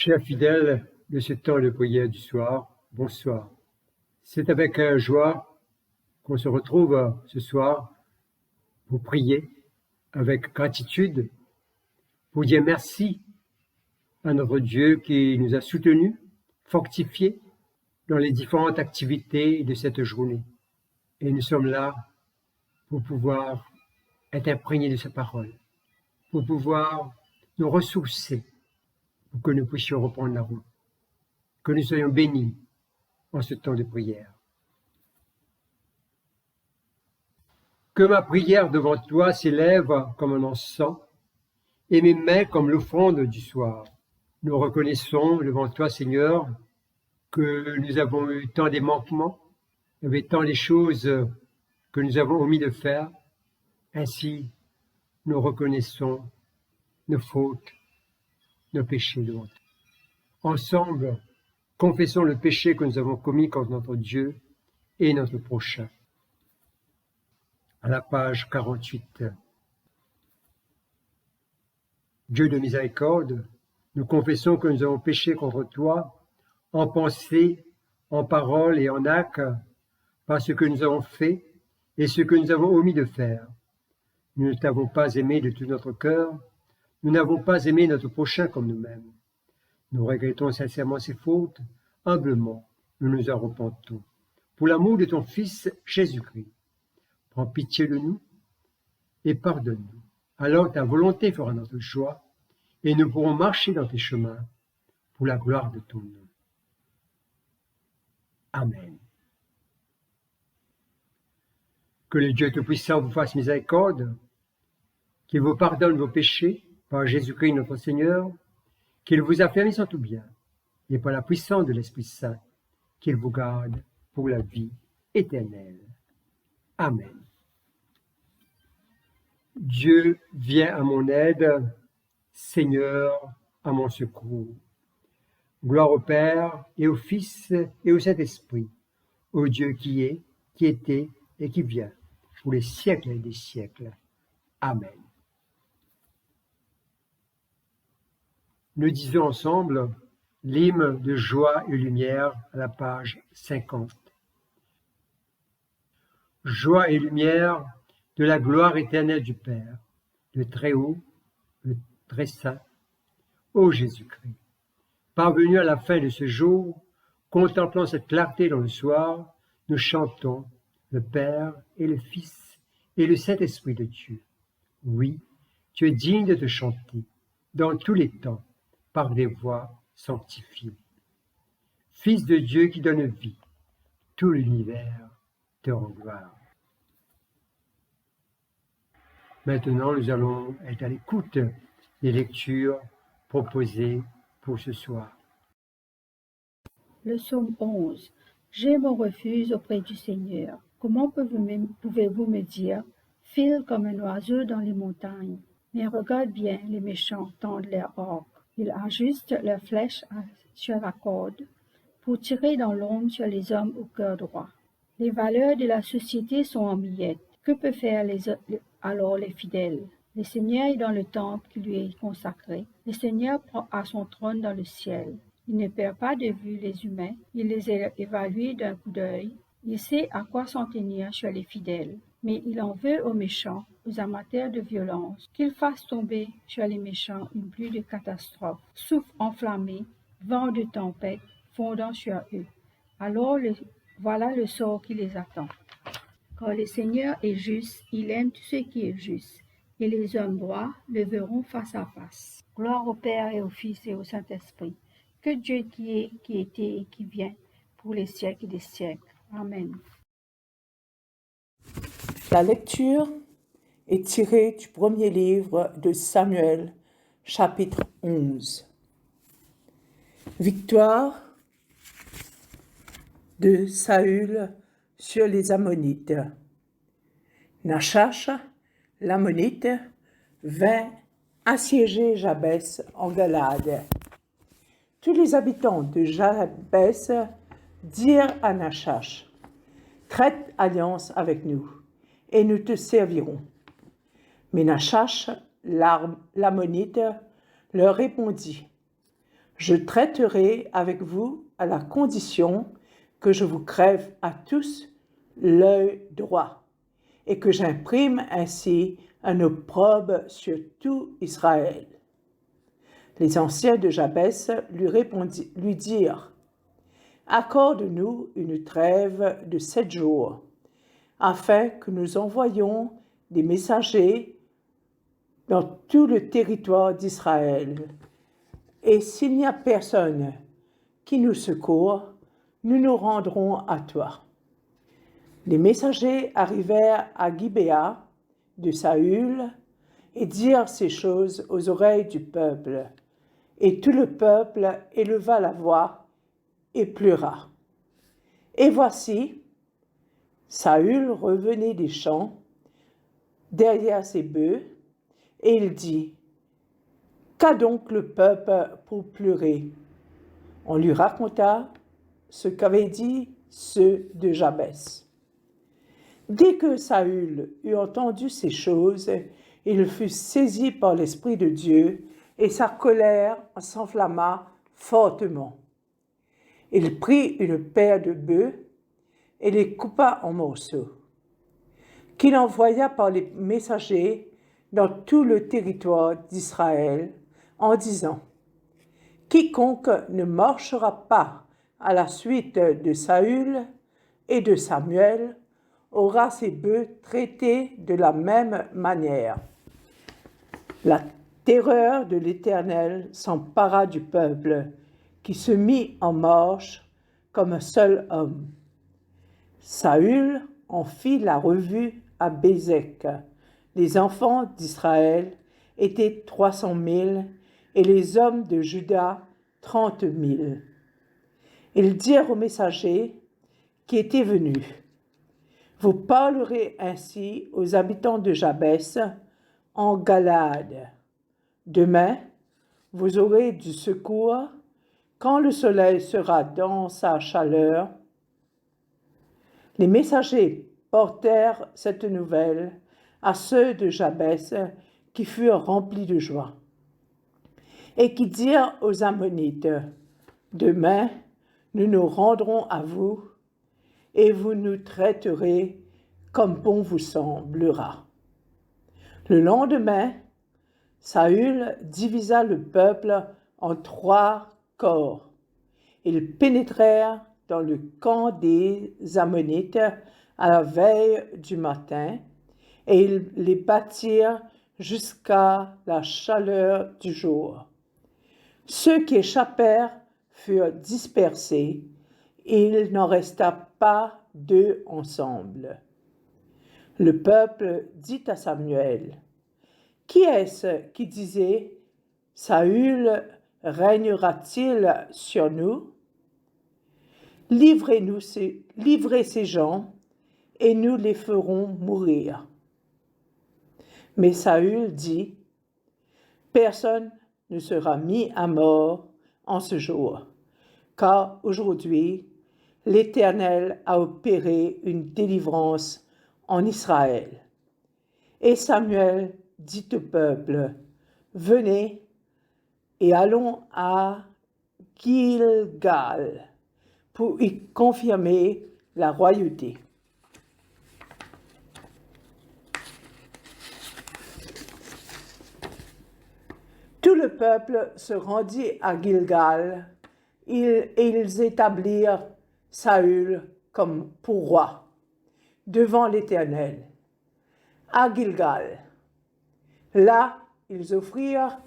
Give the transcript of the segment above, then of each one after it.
Chers fidèles de ce temps de prière du soir, bonsoir. C'est avec joie qu'on se retrouve ce soir pour prier avec gratitude, pour dire merci à notre Dieu qui nous a soutenus, fortifiés dans les différentes activités de cette journée. Et nous sommes là pour pouvoir être imprégnés de sa parole, pour pouvoir nous ressourcer, pour que nous puissions reprendre la route, que nous soyons bénis en ce temps de prière. Que ma prière devant toi s'élève comme un encens et mes mains comme l'offrande du soir. Nous reconnaissons devant toi, Seigneur, que nous avons eu tant des manquements, il y avait tant des choses que nous avons omis de faire. Ainsi, nous reconnaissons nos fautes, nos péchés devant toi. Ensemble, confessons le péché que nous avons commis contre notre Dieu et notre prochain. À la page 48. Dieu de miséricorde, nous confessons que nous avons péché contre toi en pensée, en parole et en acte, par ce que nous avons fait et ce que nous avons omis de faire. Nous ne t'avons pas aimé de tout notre cœur, nous n'avons pas aimé notre prochain comme nous-mêmes. Nous regrettons sincèrement ces fautes, humblement, nous nous en repentons. Pour l'amour de ton Fils Jésus-Christ, prends pitié de nous et pardonne-nous. Alors ta volonté fera notre joie et nous pourrons marcher dans tes chemins pour la gloire de ton nom. Amen. Que le Dieu Tout-Puissant vous fasse miséricorde, qu'il vous pardonne vos péchés par Jésus-Christ notre Seigneur, qu'il vous affermisse en tout bien et par la puissance de l'Esprit Saint, qu'il vous garde pour la vie éternelle. Amen. Dieu, viens à mon aide, Seigneur, à mon secours. Gloire au Père et au Fils et au Saint-Esprit, au Dieu qui est, qui était et qui vient, pour les siècles des siècles. Amen. Nous disons ensemble l'hymne de joie et lumière à la page 50. Joie et lumière de la gloire éternelle du Père, le Très-Haut, le Très-Saint, ô Jésus-Christ. Parvenus à la fin de ce jour, contemplant cette clarté dans le soir, nous chantons le Père et le Fils et le Saint-Esprit de Dieu. Oui, tu es digne de te chanter dans tous les temps par des voix sanctifiées. Fils de Dieu qui donne vie, tout l'univers te rend gloire. Maintenant, nous allons être à l'écoute des lectures proposées pour ce soir. Le psaume 11. J'ai mon refuge auprès du Seigneur. Comment pouvez-vous me dire, file comme un oiseau dans les montagnes? Mais regarde bien, les méchants tendent leurs arcs. Ils ajustent leurs flèches sur la corde pour tirer dans l'ombre sur les hommes au cœur droit. Les valeurs de la société sont en miettes. Que peuvent faire alors les fidèles? Le Seigneur est dans le temple qui lui est consacré. Le Seigneur a son trône dans le ciel. Il ne perd pas de vue les humains. Il les évalue d'un coup d'œil. Il sait à quoi s'en tenir sur les fidèles. Mais il en veut aux méchants, aux amateurs de violence, qu'il fasse tomber sur les méchants une pluie de catastrophes, souffle enflammé, vent de tempête fondant sur eux. Alors voilà le sort qui les attend. Car le Seigneur est juste, il aime tout ce qui est juste, et les hommes droits le verront face à face. Gloire au Père et au Fils et au Saint-Esprit, que Dieu qui est, qui était et qui vient, pour les siècles des siècles. Amen. La lecture est tirée du premier livre de Samuel, chapitre 11. Victoire de Saül sur les Ammonites. Nachash, l'Ammonite, vint assiéger Jabès en Galade. Tous les habitants de Jabès dirent à Nachash, « Traite alliance avec nous, et nous te servirons. » Mais Nachash, l'Ammonite, leur répondit, Je traiterai avec vous à la condition que je vous crève à tous l'œil droit, et que j'imprime ainsi un opprobre sur tout Israël. Les anciens de Jabès lui dirent, accorde-nous une trêve de 7 jours, afin que nous envoyions des messagers dans tout le territoire d'Israël. Et s'il n'y a personne qui nous secourt, nous nous rendrons à toi. Les messagers arrivèrent à Gibéa de Saül et dirent ces choses aux oreilles du peuple. Et tout le peuple éleva la voix et pleura. Et voici, Saül revenait des champs derrière ses bœufs, et il dit, qu'a donc le peuple pour pleurer? On lui raconta ce qu'avaient dit ceux de Jabès. Dès que Saül eut entendu ces choses, il fut saisi par l'Esprit de Dieu, et sa colère s'enflamma fortement. Il prit une paire de bœufs et les coupa en morceaux, qu'il envoya par les messagers dans tout le territoire d'Israël, en disant, quiconque ne marchera pas à la suite de Saül et de Samuel aura ses bœufs traités de la même manière. La terreur de l'Éternel s'empara du peuple, qui se mit en marche comme un seul homme. Saül en fit la revue à Bézek. Les enfants d'Israël étaient 300 000 et les hommes de Juda 30 000. Ils dirent aux messagers qui étaient venus, vous parlerez ainsi aux habitants de Jabès en Galade. Demain, vous aurez du secours quand le soleil sera dans sa chaleur. Les messagers portèrent cette nouvelle à ceux de Jabès qui furent remplis de joie et qui dirent aux Ammonites, demain, nous nous rendrons à vous et vous nous traiterez comme bon vous semblera. Le lendemain, Saül divisa le peuple en 3 corps. Ils pénétrèrent dans le camp des Ammonites à la veille du matin, et ils les battirent jusqu'à la chaleur du jour. Ceux qui échappèrent furent dispersés, et il n'en resta pas 2 ensemble. Le peuple dit à Samuel, qui est-ce qui disait, Saül régnera-t-il sur nous? Livrez ces gens, et nous les ferons mourir. Mais Saül dit, personne ne sera mis à mort en ce jour, car aujourd'hui, l'Éternel a opéré une délivrance en Israël. Et Samuel dit au peuple, venez et allons à Gilgal pour y confirmer la royauté. Tout le peuple se rendit à Gilgal et ils établirent Saül comme pour roi devant l'Éternel à Gilgal. Là, ils offrirent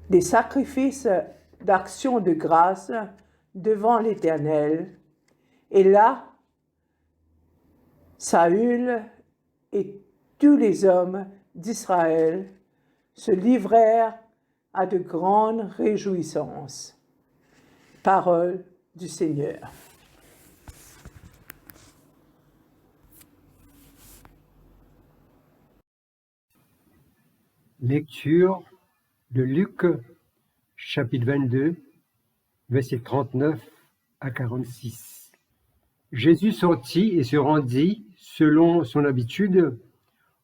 des sacrifices d'action de grâce devant l'Éternel. Et là, Saül et tous les hommes d'Israël se livrèrent à de grandes réjouissances. Parole du Seigneur. Lecture de Luc, chapitre 22, versets 39 à 46. Jésus sortit et se rendit, selon son habitude,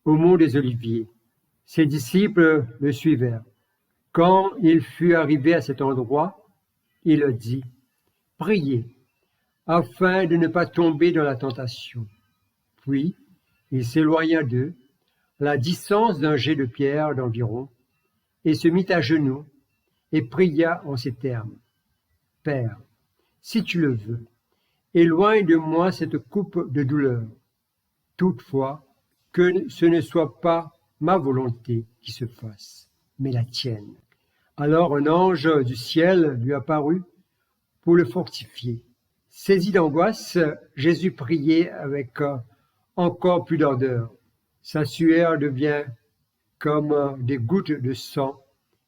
au mont des Oliviers. Ses disciples le suivèrent. Quand il fut arrivé à cet endroit, il dit, « Priez, afin de ne pas tomber dans la tentation. » Puis, il s'éloigna d'eux, à la distance d'un jet de pierre d'environ, et se mit à genoux, et pria en ces termes. « Père, si tu le veux, éloigne de moi cette coupe de douleur. Toutefois, que ce ne soit pas ma volonté qui se fasse, mais la tienne. » Alors un ange du ciel lui apparut pour le fortifier. Saisi d'angoisse, Jésus priait avec encore plus d'ardeur. Sa sueur devient comme des gouttes de sang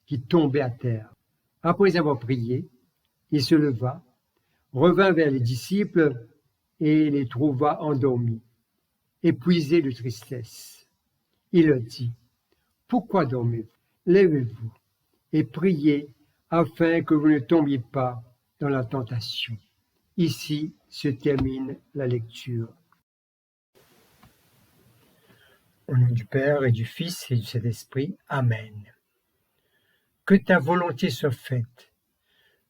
qui tombaient à terre. Après avoir prié, il se leva, revint vers les disciples et les trouva endormis, épuisés de tristesse. Il leur dit, « Pourquoi dormez-vous? Levez-vous et priez afin que vous ne tombiez pas dans la tentation. » Ici se termine la lecture. Au nom du Père et du Fils et du Saint-Esprit. Amen. Que ta volonté soit faite.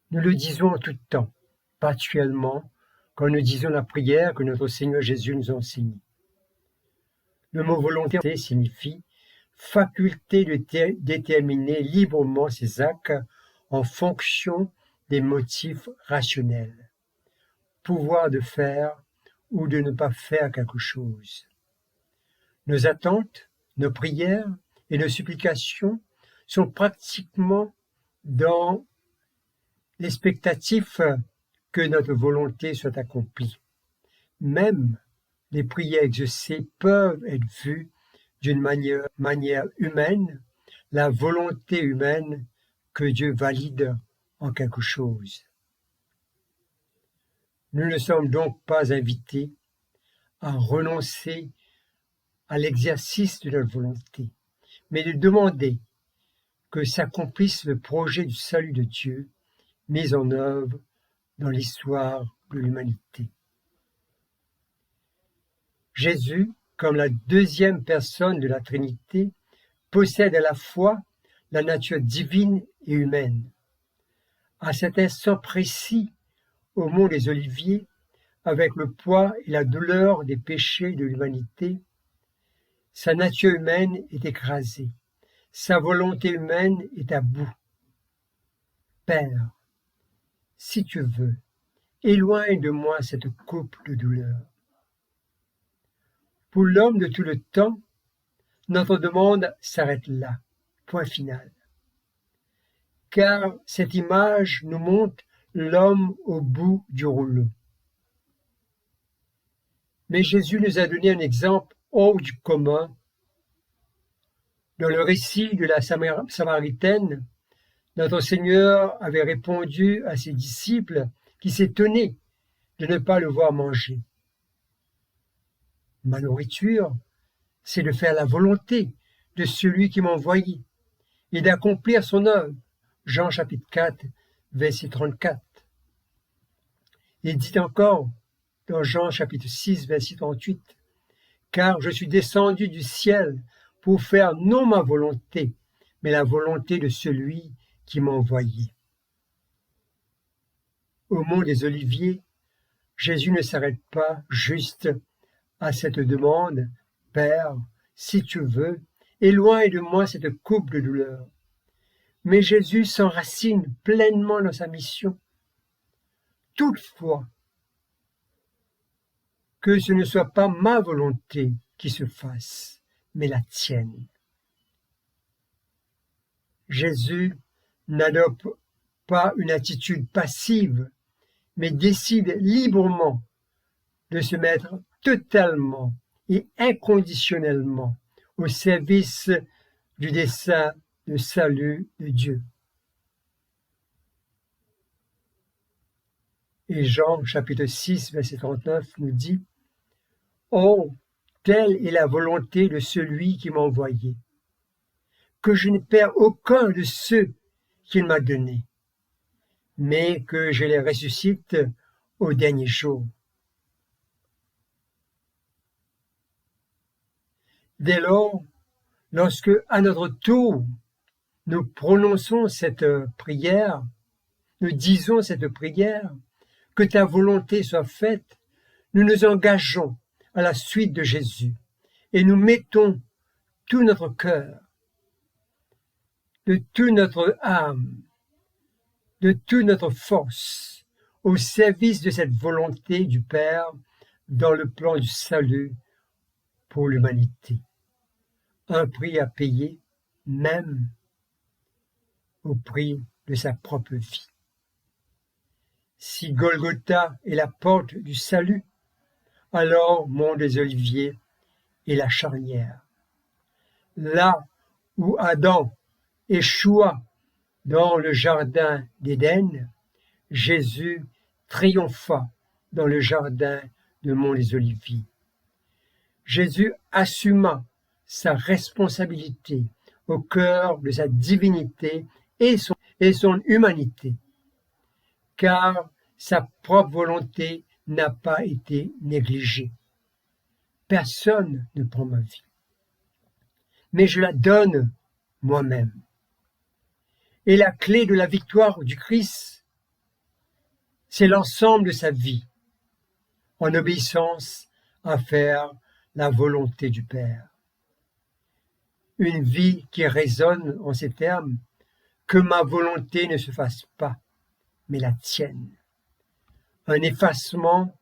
Nous le disons en tout temps, particulièrement quand nous disons la prière que notre Seigneur Jésus nous a enseignée. Le mot volonté signifie faculté de déterminer librement ses actes en fonction des motifs rationnels, pouvoir de faire ou de ne pas faire quelque chose. Nos attentes, nos prières et nos supplications sont pratiquement dans l'expectative que notre volonté soit accomplie. Même les prières exaucées peuvent être vues d'une manière humaine, la volonté humaine que Dieu valide en quelque chose. Nous ne sommes donc pas invités à renoncer à l'exercice de notre volonté, mais de demander que s'accomplisse le projet du salut de Dieu mis en œuvre dans l'histoire de l'humanité. Jésus, comme la deuxième personne de la Trinité, possède à la fois la nature divine et humaine. À cet instant précis, au mont des Oliviers, avec le poids et la douleur des péchés de l'humanité, sa nature humaine est écrasée, sa volonté humaine est à bout. Père, si tu veux, éloigne de moi cette coupe de douleur. Pour l'homme de tout le temps, notre demande s'arrête là, point final. Car cette image nous montre l'homme au bout du rouleau. Mais Jésus nous a donné un exemple hors du commun. Dans le récit de la Samaritaine, notre Seigneur avait répondu à ses disciples qui s'étonnaient de ne pas le voir manger. Ma nourriture, c'est de faire la volonté de celui qui m'a envoyé et d'accomplir son œuvre. Jean chapitre 4, verset 34. Il dit encore dans Jean chapitre 6, verset 38, « Car je suis descendu du ciel pour faire non ma volonté, mais la volonté de celui qui m'a envoyé. » Au mont des Oliviers, Jésus ne s'arrête pas juste à cette demande, « Père, si tu veux, éloigne de moi cette coupe de douleur. » Mais Jésus s'enracine pleinement dans sa mission. Toutefois, que ce ne soit pas ma volonté qui se fasse, mais la tienne. Jésus n'adopte pas une attitude passive, mais décide librement de se mettre totalement et inconditionnellement au service du dessein de salut de Dieu. Et Jean, chapitre 6, verset 39, nous dit « Oh, telle est la volonté de celui qui m'a envoyé, que je ne perds aucun de ceux qu'il m'a donnés, mais que je les ressuscite au dernier jour. » Dès lors, lorsque, à notre tour, nous prononçons cette prière, nous disons cette prière, que ta volonté soit faite, nous nous engageons à la suite de Jésus et nous mettons tout notre cœur, de toute notre âme, de toute notre force au service de cette volonté du Père dans le plan du salut pour l'humanité. Un prix à payer, même au prix de sa propre vie. Si Golgotha est la porte du salut, alors Mont des Oliviers est la charnière. Là où Adam échoua dans le jardin d'Éden, Jésus triompha dans le jardin de Mont des Oliviers. Jésus assuma sa responsabilité au cœur de sa divinité et son humanité, car sa propre volonté n'a pas été négligée. Personne ne prend ma vie, mais je la donne moi-même. Et la clé de la victoire du Christ, c'est l'ensemble de sa vie, en obéissance à faire la volonté du Père. Une vie qui résonne en ces termes, que ma volonté ne se fasse pas, mais la tienne. Un effacement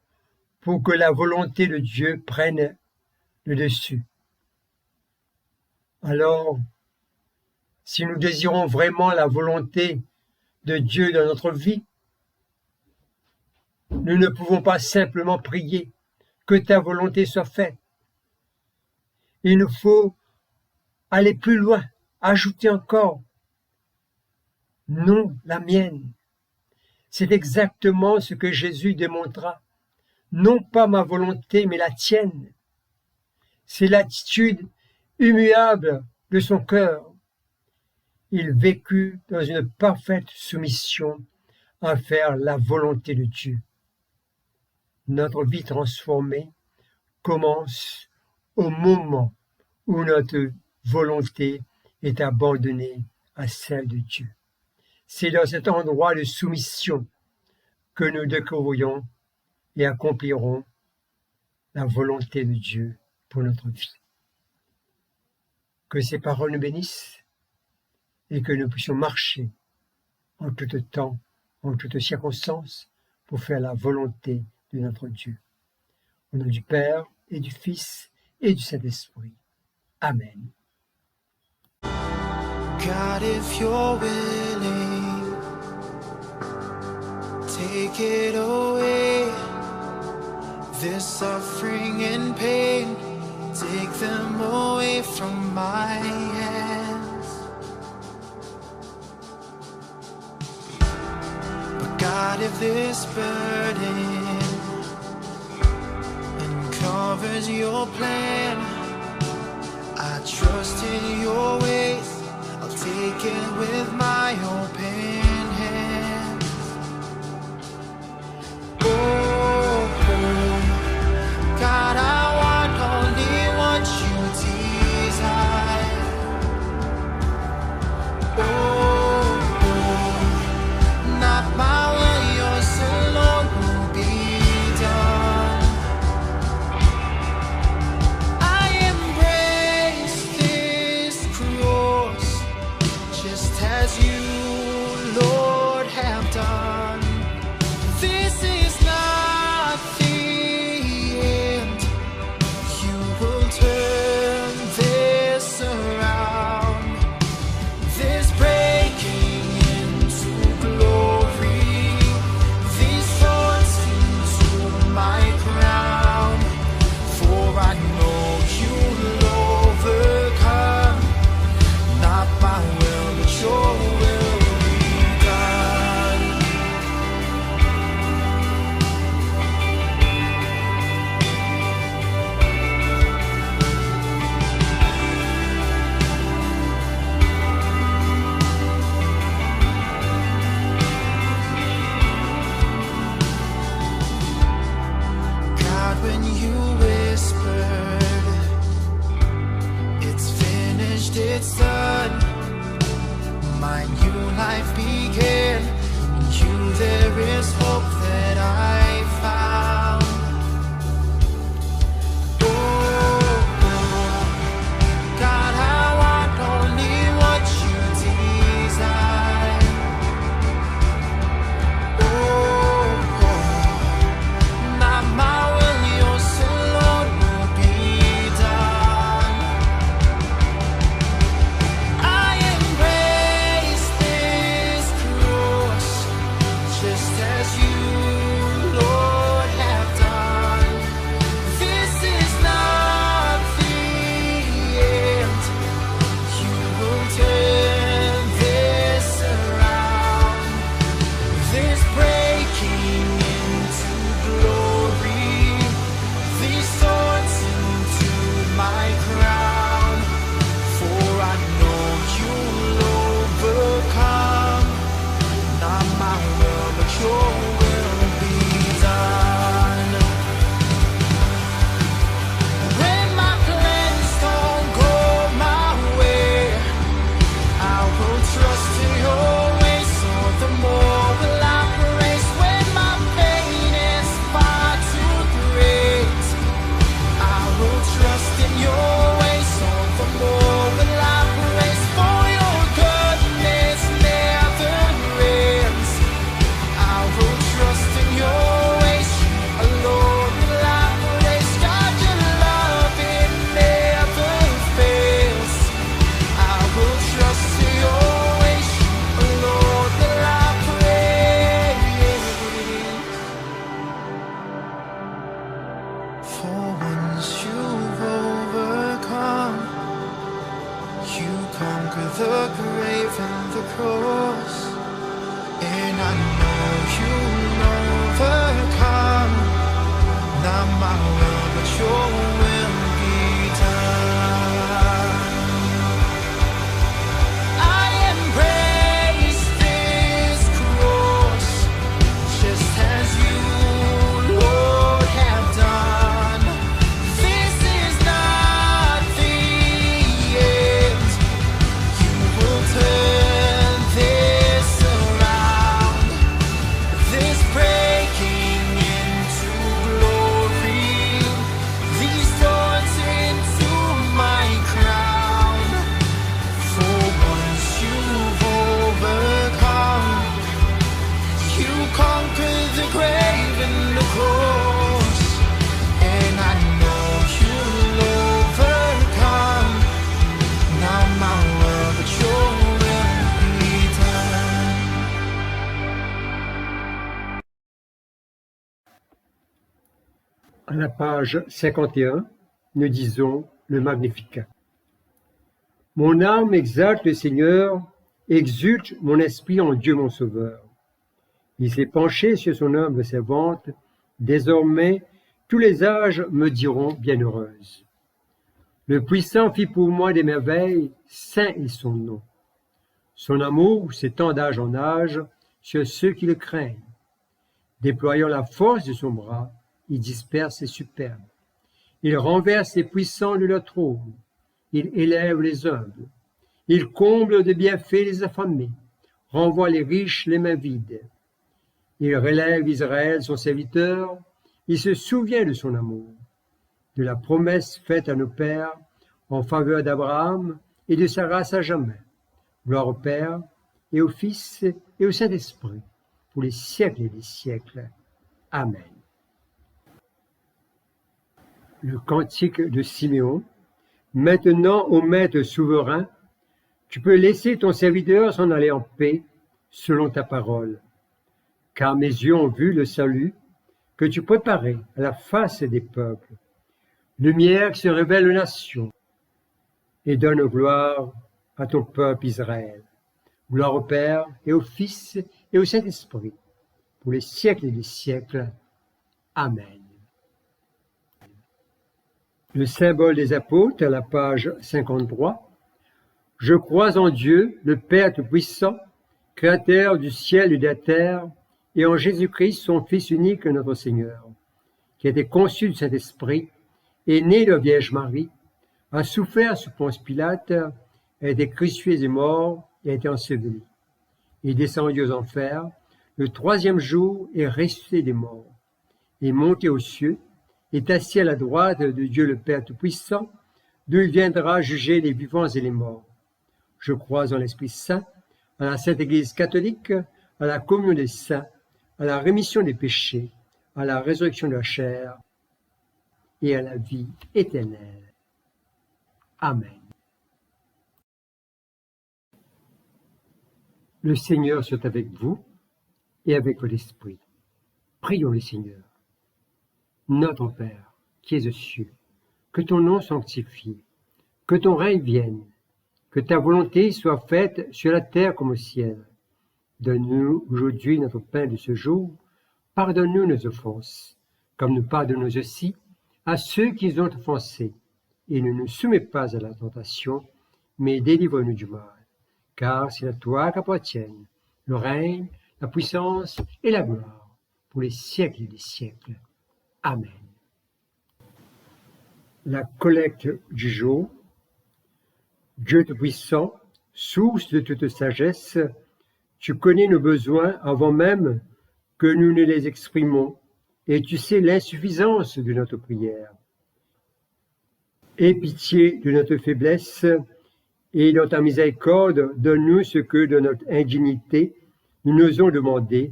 pour que la volonté de Dieu prenne le dessus. Alors, si nous désirons vraiment la volonté de Dieu dans notre vie, nous ne pouvons pas simplement prier que ta volonté soit faite. Il nous faut aller plus loin, ajouter encore, non la mienne. C'est exactement ce que Jésus démontra. Non pas ma volonté, mais la tienne. C'est l'attitude immuable de son cœur. Il vécut dans une parfaite soumission à faire la volonté de Dieu. Notre vie transformée commence au moment où notre volonté est abandonnée à celle de Dieu. C'est dans cet endroit de soumission que nous découvrirons et accomplirons la volonté de Dieu pour notre vie. Que ces paroles nous bénissent et que nous puissions marcher en tout temps, en toutes circonstances, pour faire la volonté de notre Dieu. Au nom du Père et du Fils et du Saint-Esprit. Amen. God, if you're willing, take it away. This suffering and pain, take them away from my hands. But God, if this burden uncovers your plan, I trust in your ways. I'll take it with my open hands. Oh, God, I want only what you desire. Oh, not my will, yours alone will be done. I embrace this cross, just as you, Lord, have done. This is not the end. You will turn this around. This breaking into glory, these thoughts into my crown. For I know you'll overcome. Not my will, but your will be done. God, when you whispered, it's finished, it's done. my new life began. In you there is hope that I found. God, I want only what you desire. Not my will, yours alone will be done. I embrace this cross, just as you, Lord, have done. This is not the end. You will turn this around. This breaking into glory, these thorns into my crown. For I know you'll overcome. Not my will, but your will be done. When my plans don't go my way, I will trust in your ways, so the more will I praise. When my pain is far too great, I will trust in your ways, so the more will I praise. For your goodness never ends. I will trust in your ways, alone will I praise. God, your love, it never fails. I will trust in your ways, alone will I praise. For once you've overcome, you conquer the grave and the cross. And I know you'll overcome. Not my will, but your will be done. I embrace this cross, just as you, Lord, have done. This is not the end. You will turn this around. This breaking into glory, these thorns into my crown. For once you've overcome, you conquer the grave and the cross. And I know you'll overcome. Not my will, but your will be done. À la page 51, nous disons le Magnificat. Mon âme exalte le Seigneur, exulte mon esprit en Dieu mon Sauveur. Il s'est penché sur son humble servante, désormais tous les âges me diront bienheureuse. Le Puissant fit pour moi des merveilles, saint est son nom. Son amour s'étend d'âge en âge sur ceux qui le craignent. Déployant la force de son bras, il disperse les superbes. Il renverse les puissants de leur trône. Il élève les humbles. Il comble de bienfaits les affamés, renvoie les riches les mains vides. Il relève Israël, son serviteur. Il se souvient de son amour, de la promesse faite à nos pères en faveur d'Abraham et de sa race à jamais. Gloire au Père et au Fils et au Saint-Esprit, pour les siècles et des siècles. Amen. Le cantique de Siméon. Maintenant, ô Maître souverain, tu peux laisser ton serviteur s'en aller en paix, selon ta parole. Car mes yeux ont vu le salut que tu préparais à la face des peuples, lumière qui se révèle aux nations, et donne gloire à ton peuple Israël. Gloire au Père et au Fils et au Saint-Esprit, pour les siècles et des siècles. Amen. Le symbole des apôtres à la page 53. Je crois en Dieu, le Père Tout-Puissant, Créateur du ciel et de la terre, et en Jésus-Christ, son Fils unique, notre Seigneur, qui a été conçu du Saint-Esprit, est né de la Vierge Marie, a souffert sous Ponce Pilate, a été crucifié et mort, et a été enseveli. Il est descendu aux enfers, le troisième jour est ressuscité des morts, est monté aux cieux, est assis à la droite de Dieu le Père Tout-Puissant, d'où il viendra juger les vivants et les morts. Je crois en l'Esprit Saint, à la Sainte Église catholique, à la communion des saints, à la rémission des péchés, à la résurrection de la chair et à la vie éternelle. Amen. Le Seigneur soit avec vous et avec votre esprit. Prions le Seigneur. Notre Père, qui es aux cieux, que ton nom soit sanctifié, que ton règne vienne, que ta volonté soit faite sur la terre comme au ciel. Donne-nous aujourd'hui notre pain de ce jour. Pardonne-nous nos offenses, comme nous pardonnons aussi à ceux qui nous ont offensés. Et ne nous soumets pas à la tentation, mais délivre-nous du mal. Car c'est à toi qu'appartiennent le règne, la puissance et la gloire, pour les siècles des siècles. Amen. La collecte du jour. Dieu Tout-Puissant, source de toute sagesse, tu connais nos besoins avant même que nous ne les exprimons, et tu sais l'insuffisance de notre prière. Aie pitié de notre faiblesse, et dans ta miséricorde, donne-nous ce que de notre indignité nous n'osons demander,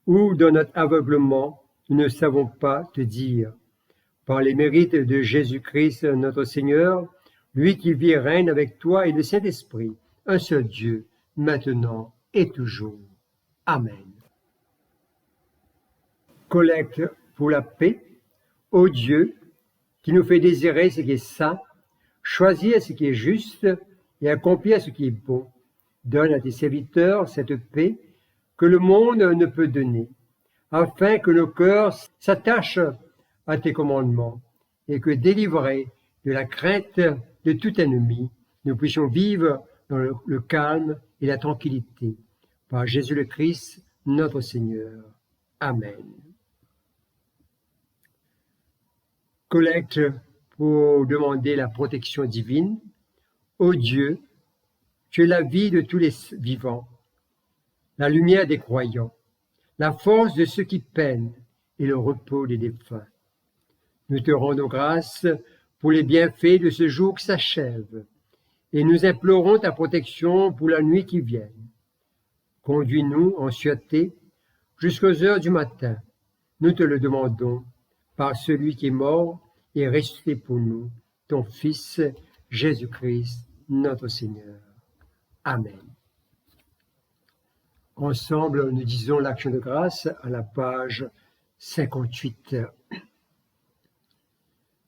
ou dans notre aveuglement nous ne savons pas te dire. Par les mérites de Jésus-Christ notre Seigneur, lui qui vit et règne avec toi et le Saint-Esprit, un seul Dieu, maintenant et toujours. Amen. Collecte pour la paix. Ô Dieu, qui nous fait désirer ce qui est saint, choisir ce qui est juste et accomplir ce qui est bon, donne à tes serviteurs cette paix que le monde ne peut donner, afin que nos cœurs s'attachent à tes commandements et que, délivrés de la crainte de tout ennemi, nous puissions vivre dans le calme et la tranquillité. Par Jésus le Christ, notre Seigneur. Amen. Collecte pour demander la protection divine. Ô Dieu, tu es la vie de tous les vivants, la lumière des croyants, la force de ceux qui peinent et le repos des défunts. Nous te rendons grâce pour les bienfaits de ce jour qui s'achève, et nous implorons ta protection pour la nuit qui vient. Conduis-nous en sûreté jusqu'aux heures du matin. Nous te le demandons par celui qui est mort et ressuscité pour nous, ton Fils, Jésus-Christ, notre Seigneur. Amen. Ensemble, nous disons l'action de grâce à la page 58.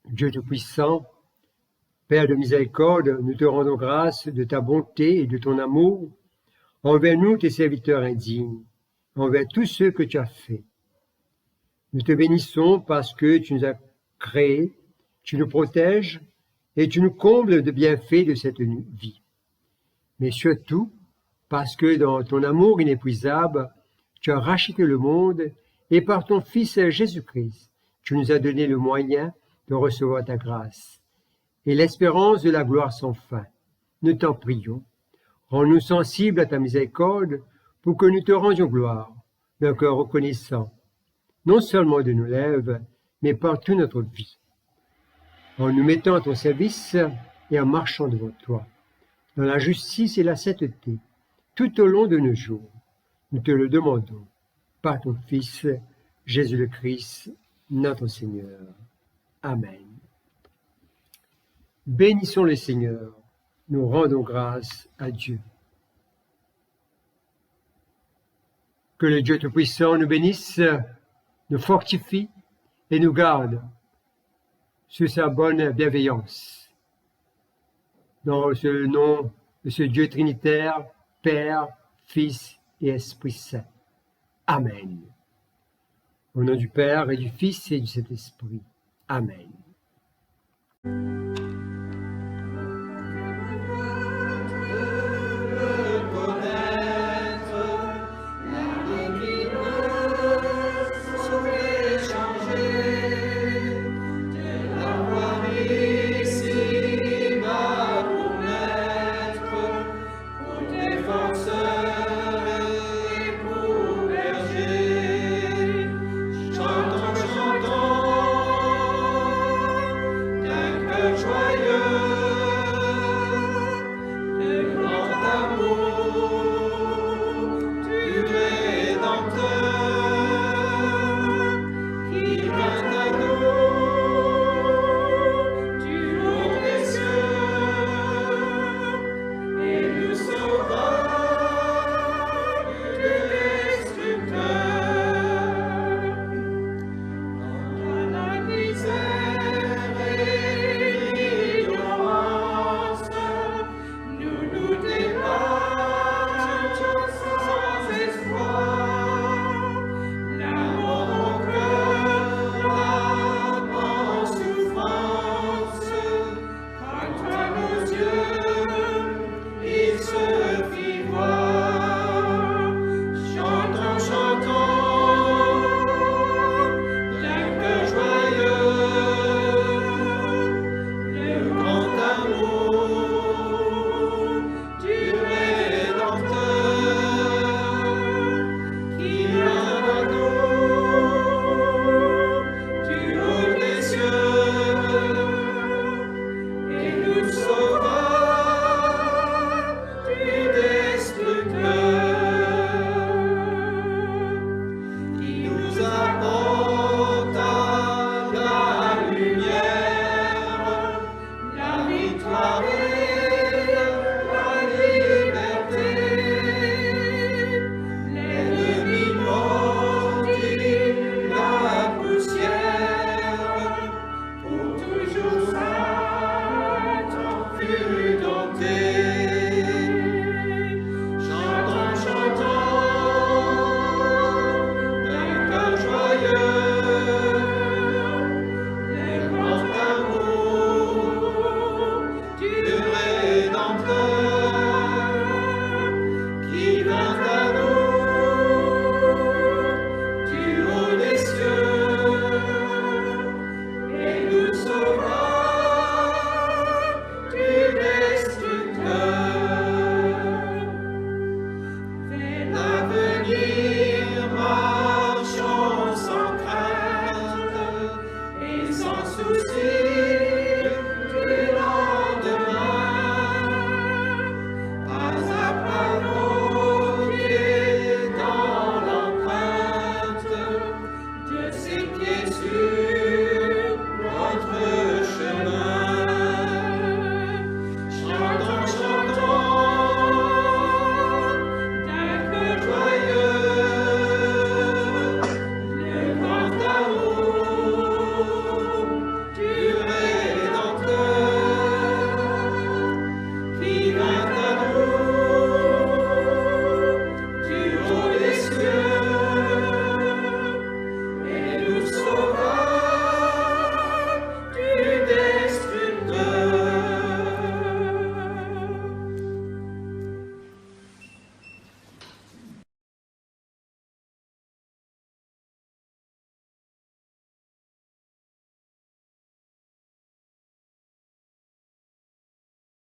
Dieu Tout-Puissant, Père de miséricorde, nous te rendons grâce de ta bonté et de ton amour envers nous, tes serviteurs indignes, envers tous ceux que tu as faits. Nous te bénissons parce que tu nous as créés, tu nous protèges et tu nous combles de bienfaits de cette vie. Mais surtout, parce que dans ton amour inépuisable, tu as racheté le monde et par ton Fils Jésus-Christ, tu nous as donné le moyen de recevoir ta grâce et l'espérance de la gloire sans fin. Nous t'en prions. Rends-nous sensibles à ta miséricorde pour que nous te rendions gloire, d'un cœur reconnaissant, non seulement de nos lèvres, mais par toute notre vie, en nous mettant à ton service et en marchant devant toi, dans la justice et la sainteté, tout au long de nos jours. Nous te le demandons, par ton Fils, Jésus le Christ, notre Seigneur. Amen. Bénissons le Seigneur, nous rendons grâce à Dieu. Que le Dieu Tout-Puissant nous bénisse, nous fortifie et nous garde sous sa bonne bienveillance. Dans ce nom de ce Dieu trinitaire, Père, Fils et Esprit Saint. Amen. Au nom du Père et du Fils et du Saint-Esprit. Amen.